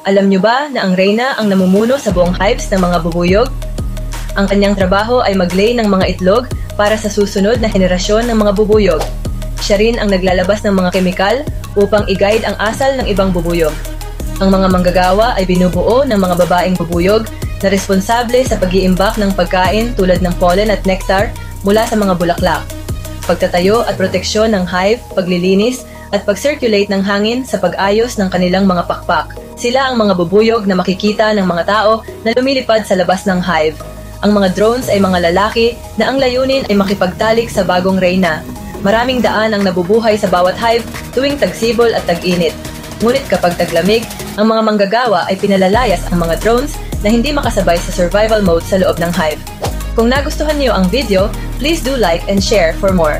Alam niyo ba na ang reyna ang namumuno sa buong hives ng mga bubuyog? Ang kanyang trabaho ay mag-lay ng mga itlog para sa susunod na henerasyon ng mga bubuyog. Siya rin ang naglalabas ng mga kemikal upang i-guide ang asal ng ibang bubuyog. Ang mga manggagawa ay binubuo ng mga babaeng bubuyog na responsable sa pag-iimbak ng pagkain tulad ng pollen at nectar mula sa mga bulaklak, pagtatayo at proteksyon ng hive, paglilinis, at pag-circulate ng hangin sa pag-ayos ng kanilang mga pakpak. Sila ang mga bubuyog na makikita ng mga tao na lumilipad sa labas ng hive. Ang mga drones ay mga lalaki na ang layunin ay makipagtalik sa bagong reyna. Maraming daan ang nabubuhay sa bawat hive tuwing tagsibol at tag-init. Ngunit kapag taglamig, ang mga manggagawa ay pinalalayas ang mga drones na hindi makasabay sa survival mode sa loob ng hive. Kung nagustuhan niyo ang video, please do like and share for more.